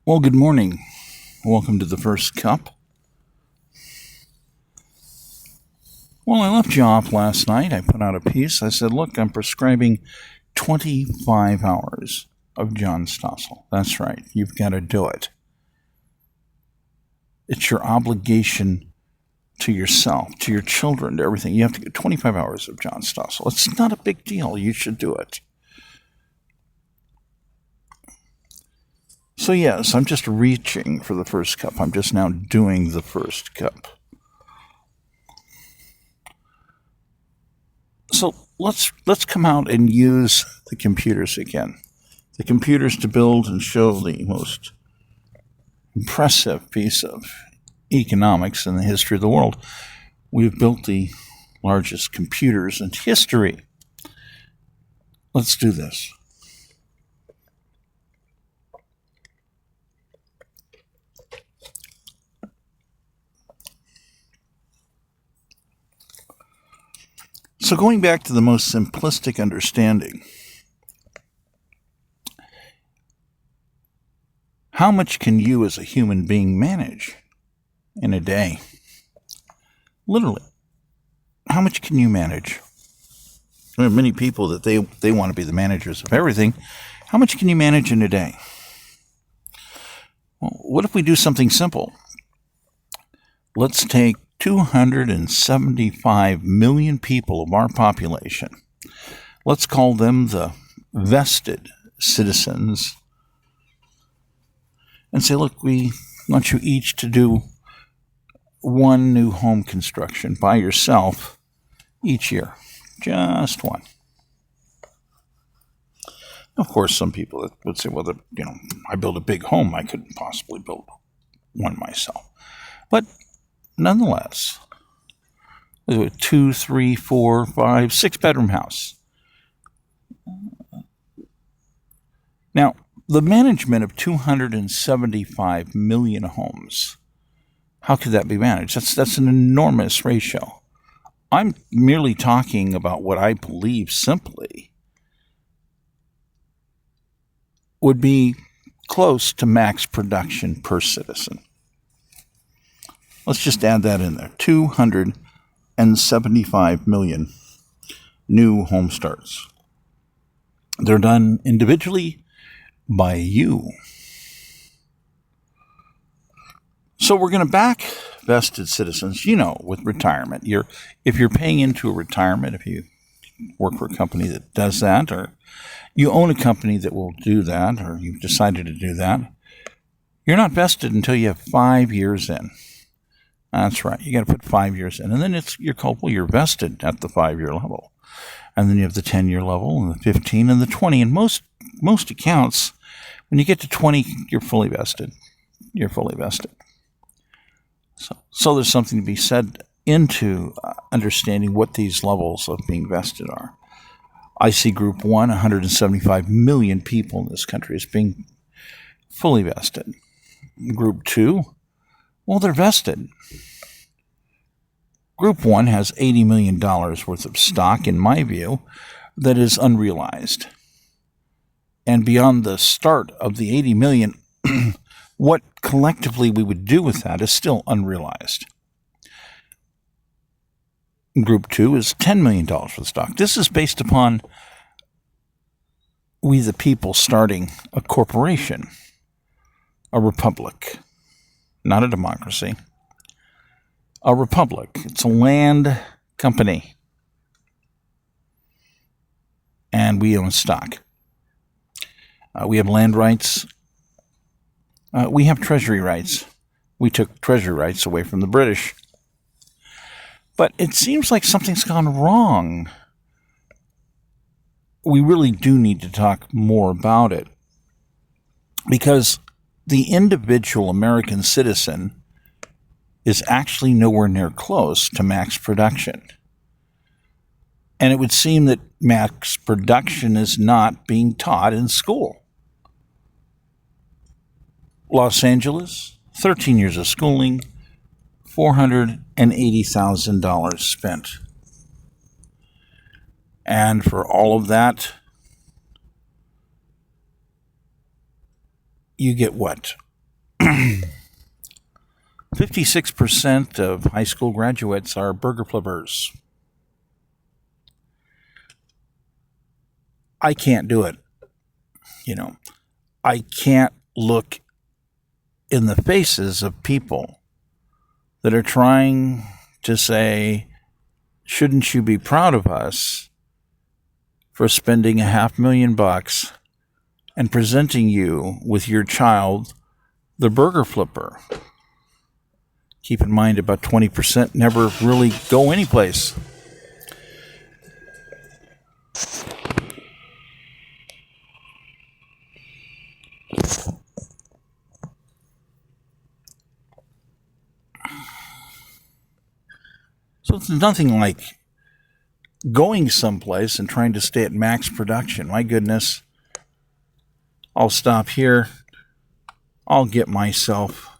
Well, good morning. Welcome to the first cup. Well, I left you off last night. I put out a piece. I said, look, I'm prescribing 25 hours of John Stossel. That's right. You've got to do it. It's your obligation to yourself, to your children, to everything. You have to get 25 hours of John Stossel. It's not a big deal. You should do it. So yes, I'm just reaching for the first cup. I'm just now doing the first cup. So let's come out and use the computers again. The computers to build and show the most impressive piece of economics in the history of the world. We've built the largest computers in history. Let's do this. So going back to the most simplistic understanding, how much can you as a human being manage in a day? Literally, how much can you manage? There are many people that they want to be the managers of everything. How much can you manage in a day? Well, what if we do something simple? Let's take 275 million people of our population. Let's call them the vested citizens and say, look, we want you each to do one new home construction by yourself each year. Just one. Of course, some people would say, well, I build a big home. I couldn't possibly build one myself. But nonetheless, a 2, 3, 4, 5, 6-bedroom house. Now, the management of 275 million homes, how could that be managed? That's an enormous ratio. I'm merely talking about what I believe simply would be close to max production per citizen. Let's just add that in there. 275 million new home starts. They're done individually by you. So we're going to back vested citizens, with retirement. If you're paying into a retirement, if you work for a company that does that, or you own a company that will do that, or you've decided to do that, you're not vested until you have 5 years in. That's right. You got to put 5 years in. And then you're vested at the 5-year level. And then you have the 10-year level and the 15 and the 20. And most accounts, when you get to 20, you're fully vested. You're fully vested. So there's something to be said into understanding what these levels of being vested are. I see Group 1, 175 million people in this country, as being fully vested. Group 2, well, they're vested. Group 1 has $80 million worth of stock, in my view, that is unrealized. And beyond the start of the 80 million, what collectively we would do with that is still unrealized. Group 2 is $10 million worth of stock. This is based upon we the people starting a corporation, a republic, not a democracy. A republic. It's a land company. And we own stock. We have land rights. We have treasury rights. We took treasury rights away from the British. But it seems like something's gone wrong. We really do need to talk more about it. Because the individual American citizen is actually nowhere near close to max production. And it would seem that max production is not being taught in school. Los Angeles, 13 years of schooling, $480,000 spent. And for all of that, you get what? 56% of high school graduates are burger flippers. I can't do it. I can't look in the faces of people that are trying to say, shouldn't you be proud of us for spending $500,000 and presenting you with your child, the burger flipper? Keep in mind, about 20% never really go anyplace. So it's nothing like going someplace and trying to stay at max production. My goodness. I'll stop here. I'll get myself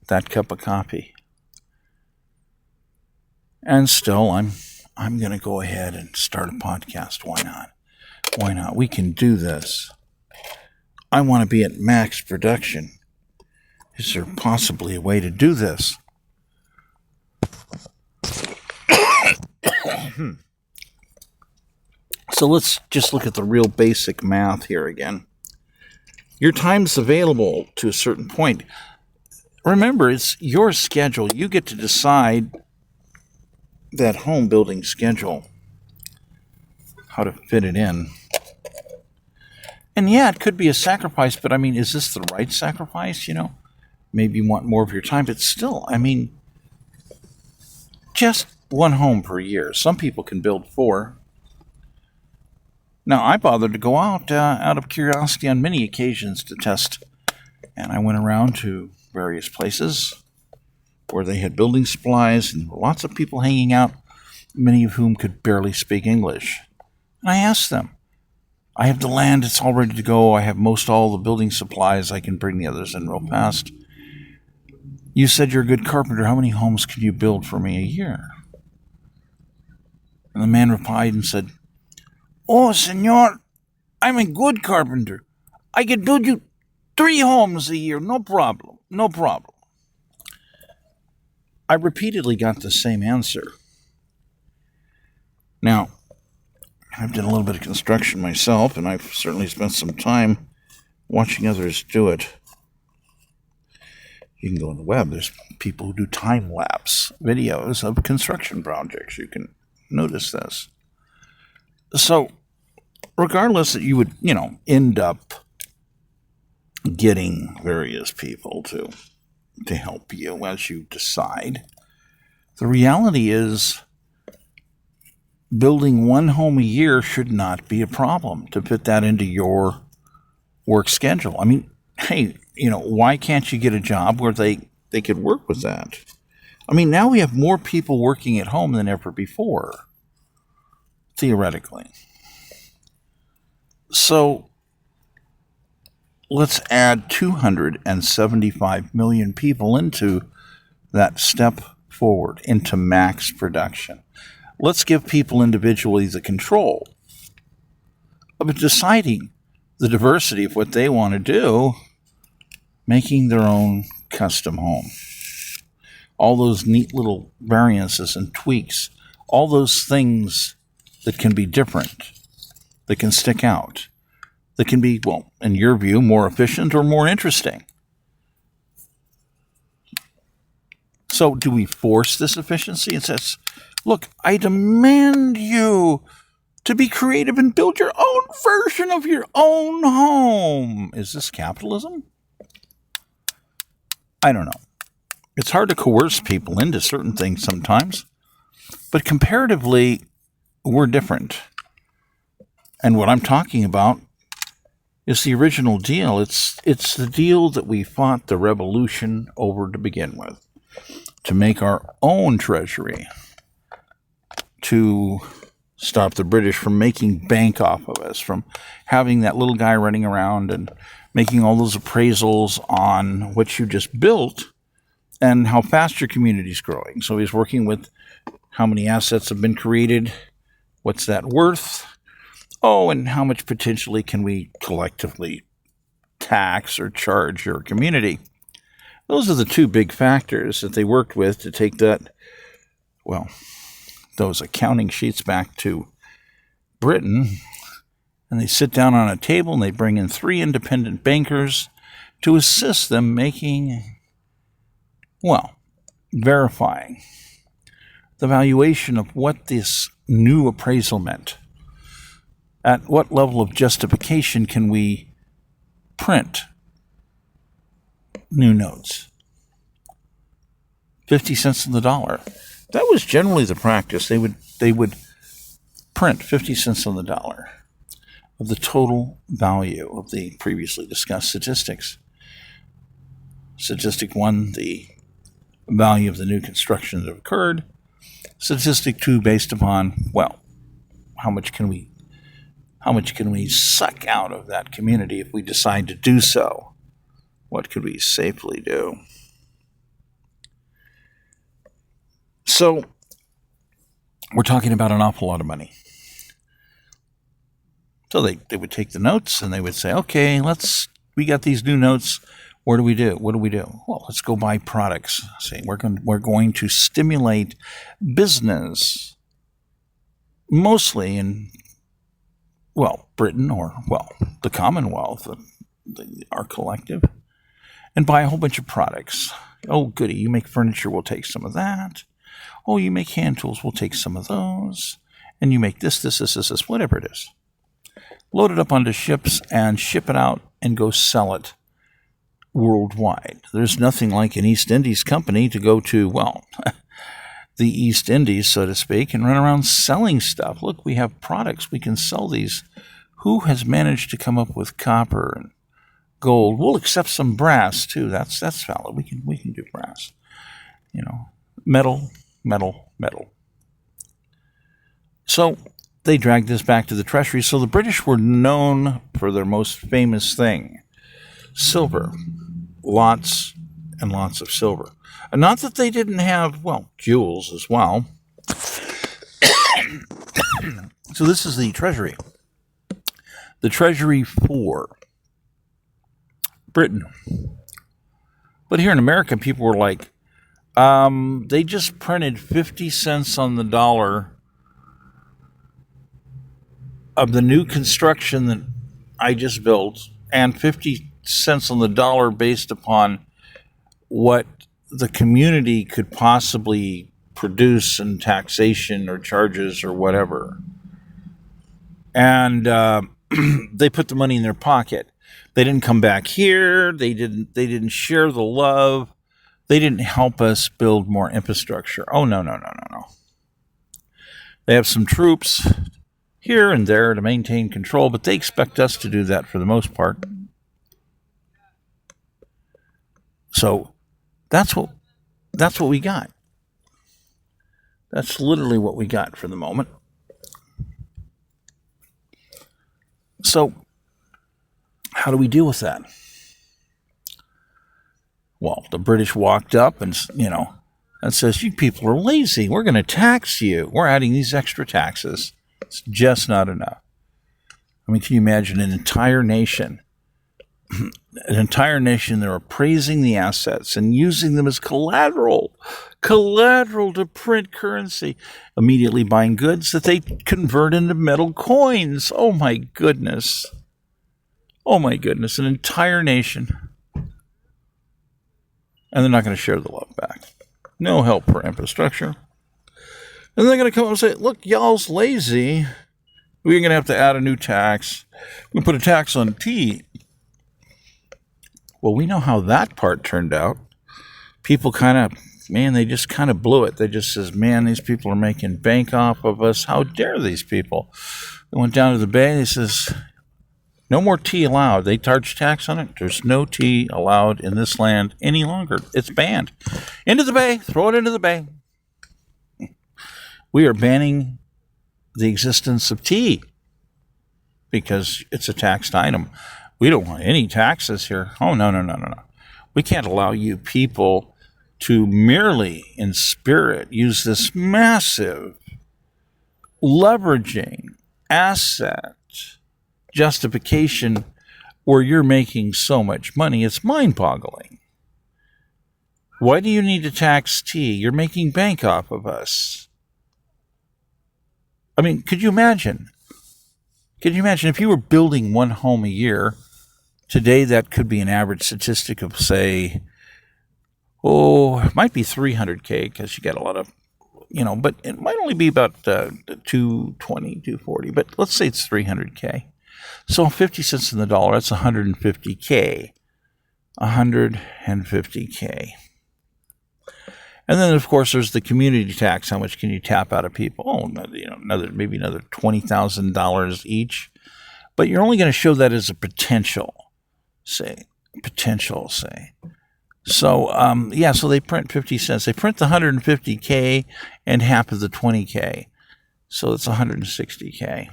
that cup of coffee. And still, I'm going to go ahead and start a podcast. Why not? Why not? We can do this. I want to be at max production. Is there possibly a way to do this? So let's just look at the real basic math here again. Your time's available to a certain point. Remember, it's your schedule. You get to decide that home building schedule, how to fit it in. And yeah, it could be a sacrifice, but is this the right sacrifice? Maybe you want more of your time, but still, just one home per year. Some people can build 4. Now, I bothered to go out of curiosity on many occasions to test, and I went around to various places where they had building supplies and lots of people hanging out, many of whom could barely speak English. And I asked them, I have the land, it's all ready to go, I have most all the building supplies, I can bring the others in real fast. You said you're a good carpenter, how many homes can you build for me a year? And the man replied and said, Oh, senor, I'm a good carpenter. I can build you 3 homes a year, no problem, no problem. I repeatedly got the same answer. Now, I've done a little bit of construction myself, and I've certainly spent some time watching others do it. You can go on the web. There's people who do time-lapse videos of construction projects. You can notice this. So, regardless that you would, end up getting various people to help you as you decide, the reality is building one home a year should not be a problem to fit that into your work schedule. Hey, why can't you get a job where they could work with that? Now we have more people working at home than ever before, theoretically. So let's add 275 million people into that step forward, into max production. Let's give people individually the control of deciding the diversity of what they want to do, making their own custom home. All those neat little variances and tweaks, all those things that can be different, that can stick out, that can be, well, in your view, more efficient or more interesting. So do we force this efficiency? It says, look, I demand you to be creative and build your own version of your own home. Is this capitalism? I don't know. It's hard to coerce people into certain things sometimes, but comparatively, we're different. And what I'm talking about is the original deal. It's the deal that we fought the revolution over to begin with, to make our own treasury, to stop the British from making bank off of us, from having that little guy running around and making all those appraisals on what you just built and how fast your community's growing. So he's working with how many assets have been created, what's that worth, and how much potentially can we collectively tax or charge your community. Those are the two big factors that they worked with to take those accounting sheets back to Britain. And they sit down on a table and they bring in 3 independent bankers to assist them verifying the valuation of what this new appraisal meant. At what level of justification can we print new notes? 50 cents on the dollar. That was generally the practice. They would print 50 cents on the dollar of the total value of the previously discussed statistics. Statistic 1, the value of the new construction that occurred. Statistic 2, based upon, how much can we suck out of that community if we decide to do so? What could we safely do? So, we're talking about an awful lot of money. So they would take the notes and they would say, okay, we got these new notes. What do we do? Well, let's go buy products. See, we're going to stimulate business, mostly in, Britain or, the Commonwealth, our collective, and buy a whole bunch of products. Oh, goody, you make furniture, we'll take some of that. Oh, you make hand tools, we'll take some of those. And you make this, whatever it is. Load it up onto ships and ship it out and go sell it worldwide. There's nothing like an East Indies company to go to, the East Indies, so to speak, and run around selling stuff. Look, we have products. We can sell these. Who has managed to come up with copper and gold? We'll accept some brass, too. That's valid. We can do brass. Metal. So they dragged this back to the treasury. So the British were known for their most famous thing, silver. Lots and lots of silver. And not that they didn't have, jewels as well. So this is the treasury. The treasury for Britain. But here in America, people were like, they just printed 50 cents on the dollar of the new construction that I just built, and 50 cents on the dollar based upon what the community could possibly produce in taxation or charges or whatever. And they put the money in their pocket. They didn't come back here. They didn't share the love. They didn't help us build more infrastructure. Oh, no. They have some troops here and there to maintain control, but they expect us to do that for the most part. So that's what we got. That's literally what we got for the moment. So how do we deal with that? Well, the British walked up and says, you people are lazy. We're going to tax you. We're adding these extra taxes. It's just not enough. I mean, can you imagine an entire nation? They're appraising the assets and using them as collateral to print currency, immediately buying goods that they convert into metal coins. Oh my goodness, an entire nation. And they're not going to share the love back. No help for infrastructure. And they're going to come up and say, look, y'all's lazy. We're going to have to add a new tax. We're going to put a tax on tea. Well, we know how that part turned out. People they just kind of blew it. They just says, man, these people are making bank off of us. How dare these people? They went down to the bay. They says, no more tea allowed. They charge tax on it. There's no tea allowed in this land any longer. It's banned. Into the bay. Throw it into the bay. We are banning the existence of tea because it's a taxed item. We don't want any taxes here. Oh, no. We can't allow you people to merely, in spirit, use this massive leveraging asset justification where you're making so much money, it's mind-boggling. Why do you need to tax tea? You're making bank off of us. I mean, could you imagine? Could you imagine if you were building one home a year? Today, that could be an average statistic of, say, it might be 300K because you got a lot of, but it might only be about 220, 240, but let's say it's 300K. So 50 cents in the dollar, that's 150K. 150K. And then, of course, there's the community tax. How much can you tap out of people? Maybe another $20,000 each. But you're only going to show that as a potential, say. So, so they print 50 cents. They print the 150K and half of the 20K. So it's 160K.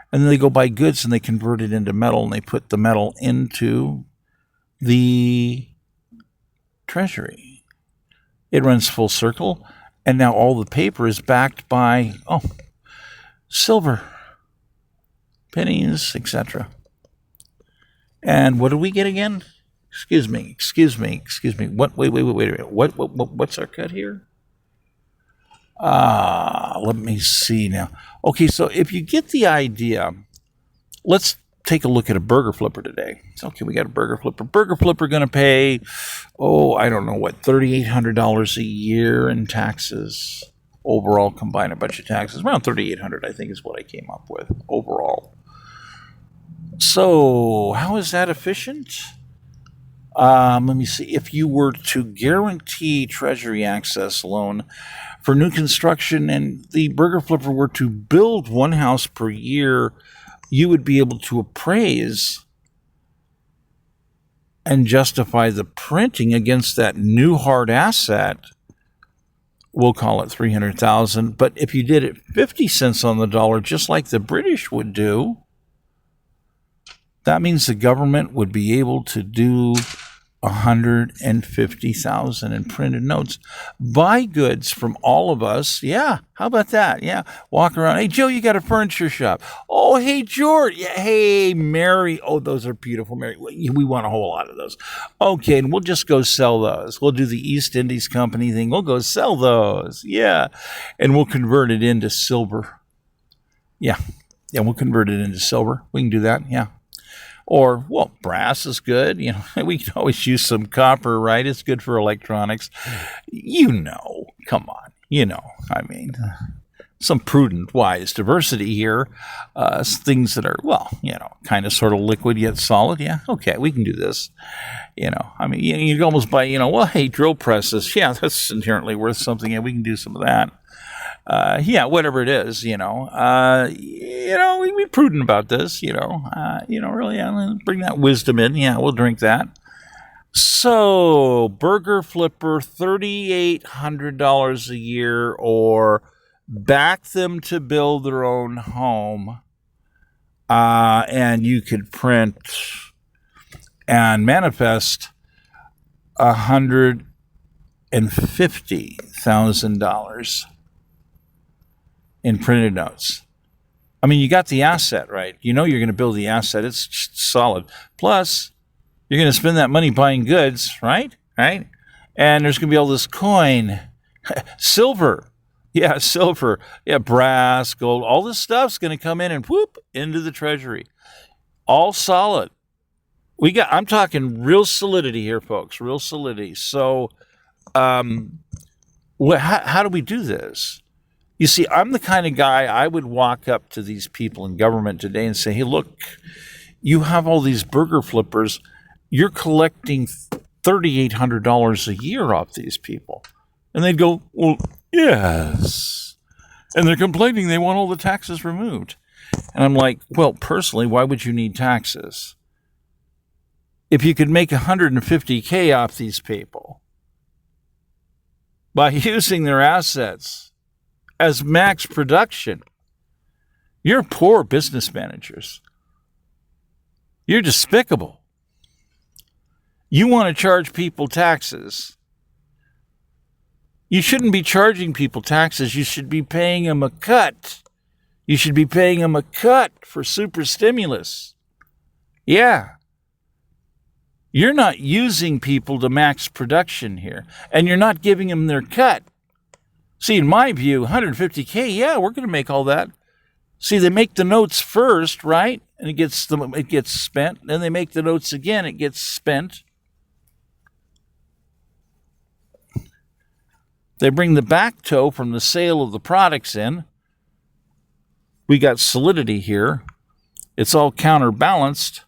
And then they go buy goods and they convert it into metal and they put the metal into the treasury. It runs full circle, and now all the paper is backed by, silver, pennies, etc. And what do we get again? Excuse me. What? Wait a minute. What's our cut here? Let me see now. Okay, so if you get the idea, let's take a look at a burger flipper today. Okay, we got a burger flipper. Burger flipper going to pay, I don't know what, $3,800 a year in taxes overall, combine a bunch of taxes. Around $3,800, I think, is what I came up with overall. So, how is that efficient? Let me see. If you were to guarantee Treasury access loan for new construction and the burger flipper were to build one house per year, you would be able to appraise and justify the printing against that new hard asset. We'll call it $300,000. But if you did it 50 cents on the dollar, just like the British would do, that means the government would be able to do $150,000 in printed notes. Buy goods from all of us. Yeah, how about that? Yeah, walk around. Hey, Joe, you got a furniture shop. Oh, hey, George. Yeah, hey, Mary. Oh, those are beautiful, Mary. We want a whole lot of those. Okay, and we'll just go sell those. We'll do the East Indies Company thing. We'll go sell those. Yeah, and we'll convert it into silver. Yeah, we'll convert it into silver. We can do that. Yeah. Or, brass is good. We can always use some copper, right? It's good for electronics. Come on. Some prudent, wise diversity here. Things that are, kind of sort of liquid yet solid. Yeah, okay, we can do this. You can almost buy, hey, drill presses. Yeah, that's inherently worth something. Yeah, we can do some of that. Whatever it is, we be prudent about this, really, bring that wisdom in. Yeah, we'll drink that. So, burger flipper, $3,800 a year, or back them to build their own home, and you could print and manifest $150,000 in printed notes. I mean, you got the asset, right? You're going to build the asset. It's solid. Plus, you're going to spend that money buying goods, right? Right? And there's going to be all this coin. Silver. Yeah, silver. Yeah, brass, gold. All this stuff's going to come in and whoop into the treasury. All solid. I'm talking real solidity here, folks. Real solidity. So, how do we do this? You see, I'm the kind of guy, I would walk up to these people in government today and say, hey, look, you have all these burger flippers. You're collecting $3,800 a year off these people. And they'd go, well, yes. And they're complaining they want all the taxes removed. And I'm like, well, personally, why would you need taxes? If you could make $150K off these people by using their assets as max production, you're poor business managers. You're despicable. You want to charge people taxes. You shouldn't be charging people taxes. You should be paying them a cut. You should be paying them a cut for super stimulus. Yeah. You're not using people to max production here, and you're not giving them their cut. See, in my view, 150K, yeah, we're going to make all that. See, they make the notes first, right? And it gets spent. Then they make the notes again, it gets spent. They bring the back toe from the sale of the products in. We got solidity here. It's all counterbalanced.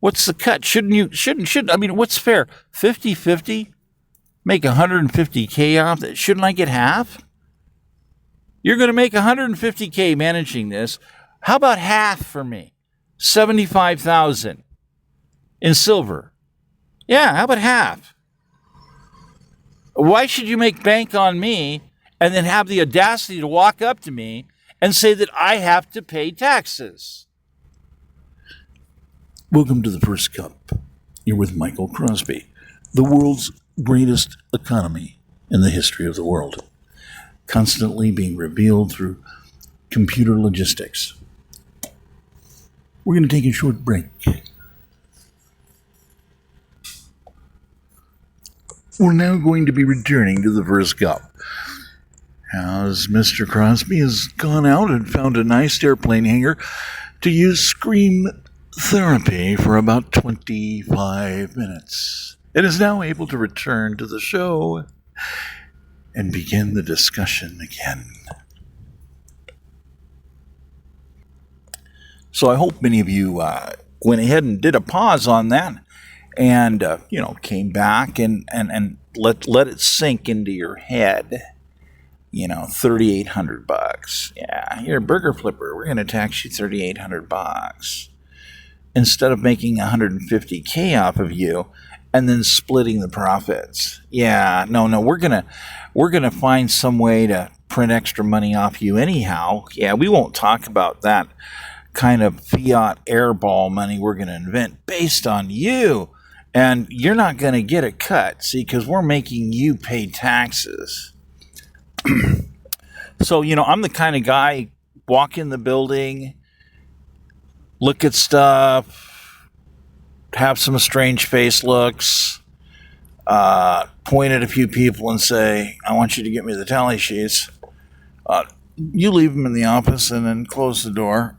What's the cut? I mean, what's fair? 50-50? Make 150K off that? Shouldn't I get half? You're going to make 150K managing this. How about half for me? 75,000 in silver. Yeah, how about half? Why should you make bank on me and then have the audacity to walk up to me and say that I have to pay taxes? Welcome to the First Cup. You're with Michael Crosby, the world's greatest economy in the history of the world, constantly being revealed through computer logistics. We're going to take a short break. We're now going to be returning to the First Cup, as Mr. Crosby has gone out and found a nice airplane hangar to use scream therapy for about 25 minutes. It is now able to return to the show and begin the discussion again. So I hope many of you went ahead and did a pause on that and, came back and let it sink into your head. $3,800. Yeah, you're a burger flipper. We're going to tax you $3,800 instead of making 150K off of you and then splitting the profits. Yeah, no, we're gonna find some way to print extra money off you anyhow. Yeah, we won't talk about that kind of fiat airball money we're going to invent based on you, and you're not going to get a cut. See, because we're making you pay taxes. So, I'm the kind of guy, walk in the building, look at stuff, have some strange face looks, point at a few people and say, I want you to get me the tally sheets. You leave them in the office and then close the door.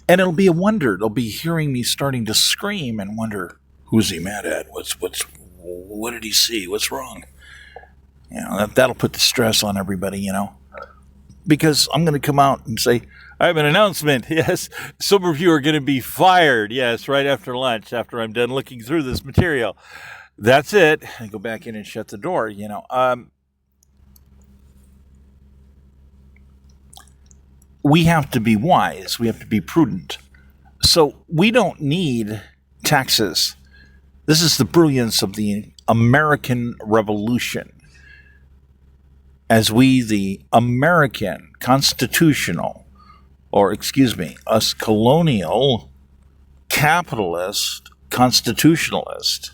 And it'll be a wonder. They'll be hearing me starting to scream and wonder, who's he mad at? What did he see? What's wrong? That'll put the stress on everybody, because I'm going to come out and say, I have an announcement. Yes, some of you are going to be fired. Yes, right after lunch, after I'm done looking through this material. That's it. I go back in and shut the door, We have to be wise. We have to be prudent. So we don't need taxes. This is the brilliance of the American Revolution. As we, the American constitutional, us colonial, capitalist, constitutionalist,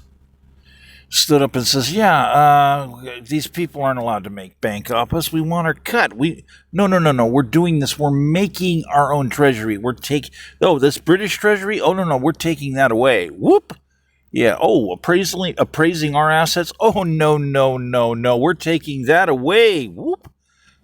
stood up and says, these people aren't allowed to make bank off us. We want our cut. No. We're doing this. We're making our own treasury. This British treasury? Oh, no, we're taking that away. Whoop. Yeah, appraising our assets? Oh, no. We're taking that away. Whoop.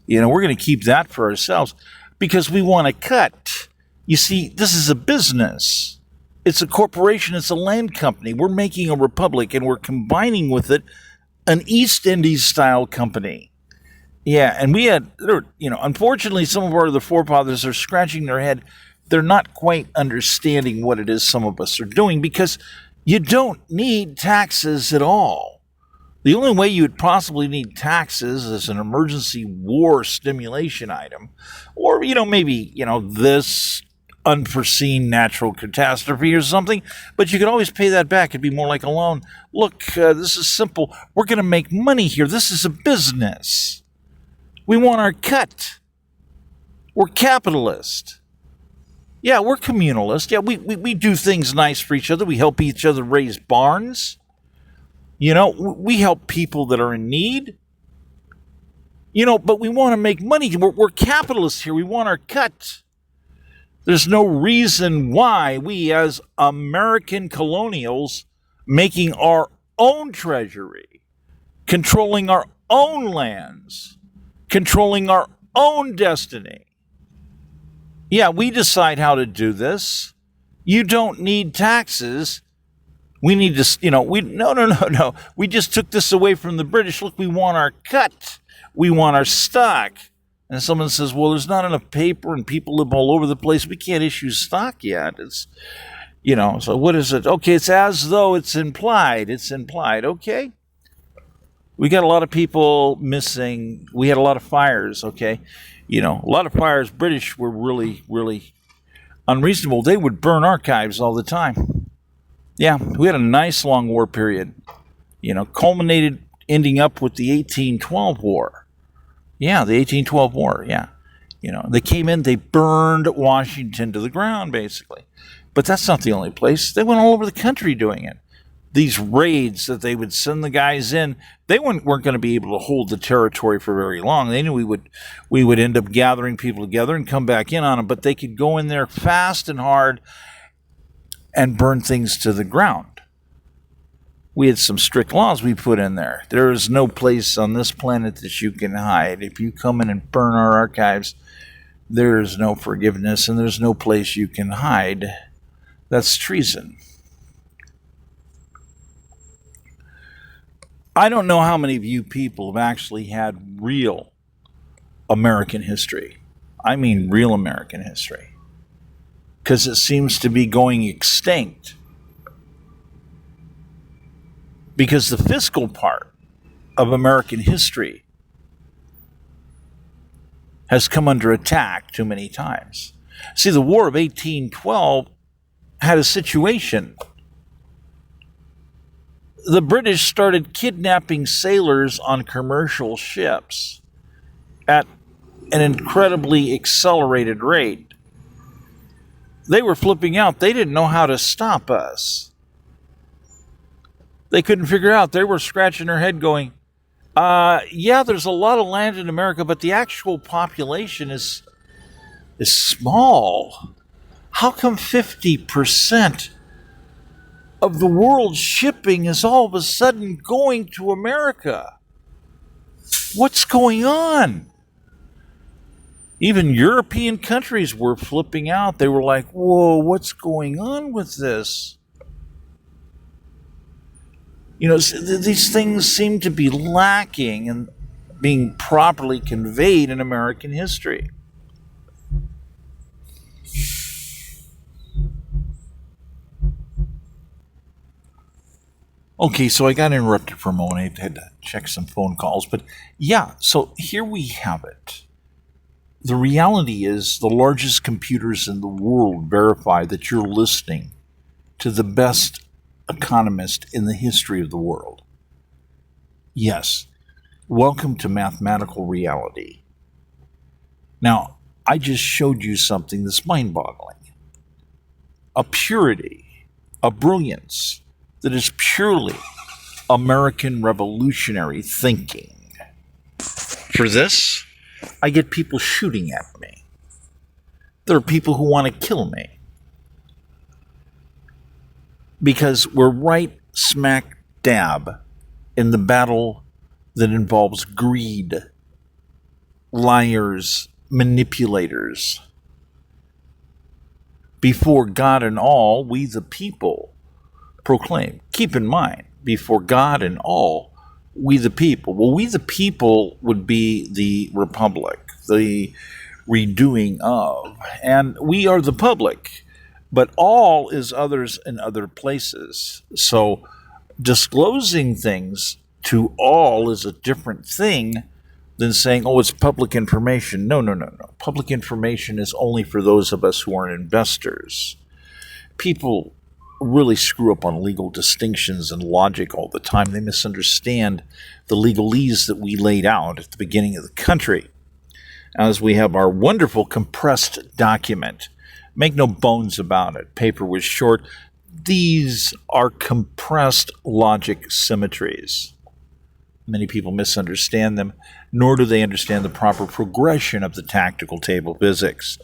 We're going to keep that for ourselves because we want a cut. You see, this is a business. It's a corporation. It's a land company. We're making a republic, and we're combining with it an East Indies-style company. Yeah, and we had, unfortunately, some of the forefathers are scratching their head. They're not quite understanding what it is some of us are doing because you don't need taxes at all. The only way you would possibly need taxes is an emergency war stimulation item, or, maybe, this unforeseen natural catastrophe or something, but you could always pay that back. It'd be more like a loan. Look, this is simple. We're going to make money here. This is a business. We want our cut. We're capitalist. Yeah, we're communalist. Yeah, we do things nice for each other. We help each other raise barns. We help people that are in need. But we want to make money. We're capitalists here. We want our cut. There's no reason why we, as American colonials, making our own treasury, controlling our own lands, controlling our own destiny. Yeah, we decide how to do this. You don't need taxes. We need to, no. We just took this away from the British. Look, we want our cut. We want our stock. And someone says, well, there's not enough paper and people live all over the place. We can't issue stock yet. It's, so what is it? Okay, it's as though it's implied. It's implied. Okay. We got a lot of people missing. We had a lot of fires. Okay. A lot of fires. British were really, really unreasonable. They would burn archives all the time. Yeah, we had a nice long war period. Culminated ending up with the 1812 war. Yeah, the 1812 war, yeah. They came in, they burned Washington to the ground, basically. But that's not the only place. They went all over the country doing it. These raids that they would send the guys in, they weren't going to be able to hold the territory for very long. They knew we would end up gathering people together and come back in on them, but they could go in there fast and hard and burn things to the ground. We had some strict laws we put in there. There is no place on this planet that you can hide. If you come in and burn our archives, there is no forgiveness and there's no place you can hide. That's treason. I don't know how many of you people have actually had real American history. I mean real American history. Because it seems to be going extinct. Because the fiscal part of American history has come under attack too many times. See, the War of 1812 had a situation. The British started kidnapping sailors on commercial ships at an incredibly accelerated rate. They were flipping out. They didn't know how to stop us. They couldn't figure out. They were scratching their head going, yeah, there's a lot of land in America, but the actual population is small. How come 50% of the world's shipping is all of a sudden going to America? What's going on? Even European countries were flipping out. They were like, whoa, what's going on with this? These things seem to be lacking in being properly conveyed in American history. Okay, so I got interrupted for a moment. I had to check some phone calls. But yeah, so here we have it. The reality is the largest computers in the world verify that you're listening to the best economist in the history of the world. Yes, welcome to mathematical reality. Now, I just showed you something that's mind-boggling. A purity, a brilliance that is purely American revolutionary thinking. For this, I get people shooting at me. There are people who want to kill me. Because we're right smack dab in the battle that involves greed, liars, manipulators. Before God and all, we the people proclaim. Keep in mind, before God and all, we the people. Well, we the people would be the republic, the redoing of, and we are the public. But all is others in other places. So disclosing things to all is a different thing than saying, oh, it's public information. No. Public information is only for those of us who are investors. People really screw up on legal distinctions and logic all the time. They misunderstand the legalese that we laid out at the beginning of the country. As we have our wonderful compressed document. Make no bones about it. Paper was short. These are compressed logic symmetries. Many people misunderstand them, nor do they understand the proper progression of the tactical table physics.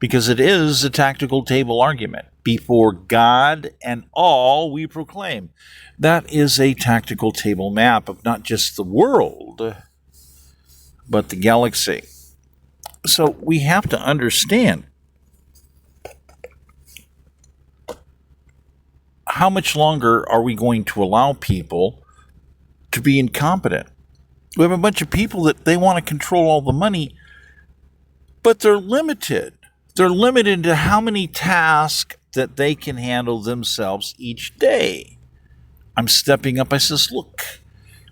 because it is a tactical table argument. Before God and all we proclaim. That is a tactical table map of not just the world, but the galaxy. So we have to understand how much longer are we going to allow people to be incompetent? We have a bunch of people that they want to control all the money, but they're limited. They're limited to how many tasks that they can handle themselves each day. I'm stepping up. I says, look,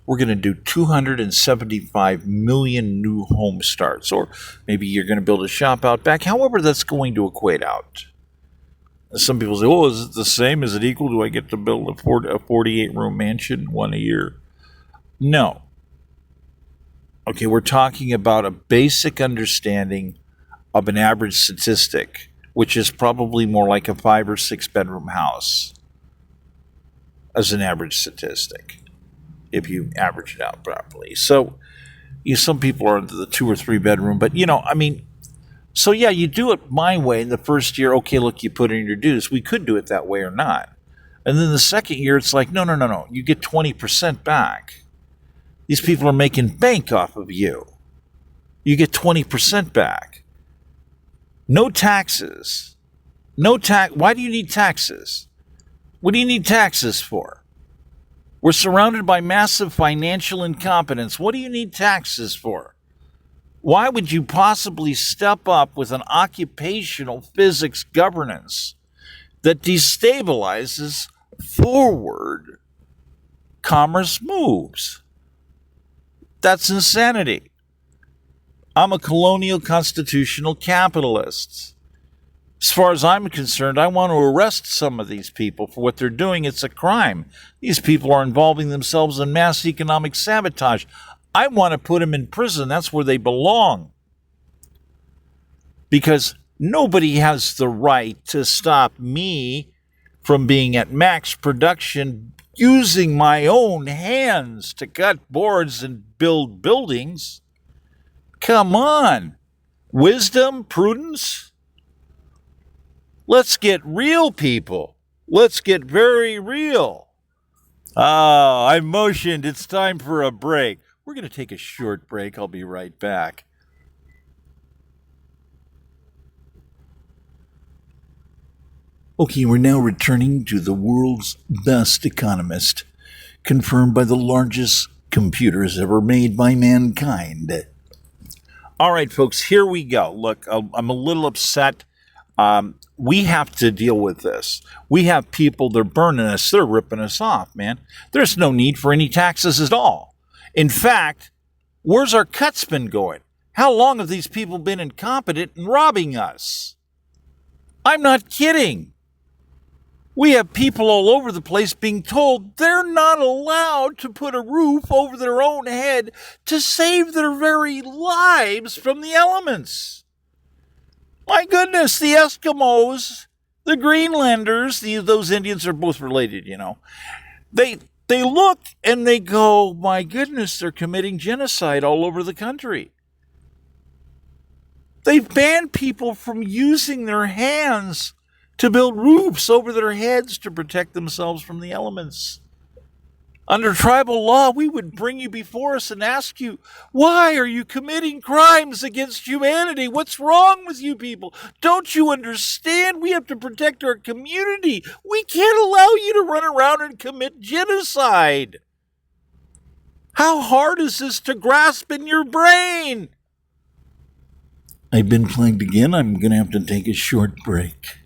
we're going to do 275 million new home starts, or maybe you're going to build a shop out back, however that's going to equate out. Some people say, oh, is it the same? Is it equal? Do I get to build a 48-room mansion, one a year? No. Okay, we're talking about a basic understanding of an average statistic, which is probably more like a 5 or 6 bedroom house as an average statistic, if you average it out properly. So, some people are into the 2 or 3 bedroom, but so yeah, you do it my way in the first year. Okay, look, you put in your dues. We could do it that way or not. And then the second year, it's like, no. You get 20% back. These people are making bank off of you. You get 20% back. No taxes. Why do you need taxes? What do you need taxes for? We're surrounded by massive financial incompetence. What do you need taxes for? Why would you possibly step up with an occupational physics governance that destabilizes forward commerce moves? That's insanity. I'm a colonial constitutional capitalist. As far as I'm concerned, I want to arrest some of these people for what they're doing. It's a crime. These people are involving themselves in mass economic sabotage. I want to put them in prison. That's where they belong. Because nobody has the right to stop me from being at max production, using my own hands to cut boards and build buildings. Come on. Wisdom, prudence. Let's get real, people. Let's get very real. I motioned. It's time for a break. We're going to take a short break. I'll be right back. Okay, we're now returning to the world's best economist, confirmed by the largest computers ever made by mankind. All right, folks, here we go. Look, I'm a little upset. We have to deal with this. We have people, they're burning us, they're ripping us off, man. There's no need for any taxes at all. In fact, where's our cuts been going? How long have these people been incompetent and robbing us? I'm not kidding. We have people all over the place being told they're not allowed to put a roof over their own head to save their very lives from the elements. My goodness, the Eskimos, the Greenlanders, those Indians are both related, They look and they go, my goodness, they're committing genocide all over the country. They've banned people from using their hands to build roofs over their heads to protect themselves from the elements. Under tribal law, we would bring you before us and ask you, why are you committing crimes against humanity? What's wrong with you people? Don't you understand? We have to protect our community. We can't allow you to run around and commit genocide. How hard is this to grasp in your brain? I've been flagged again. I'm going to have to take a short break.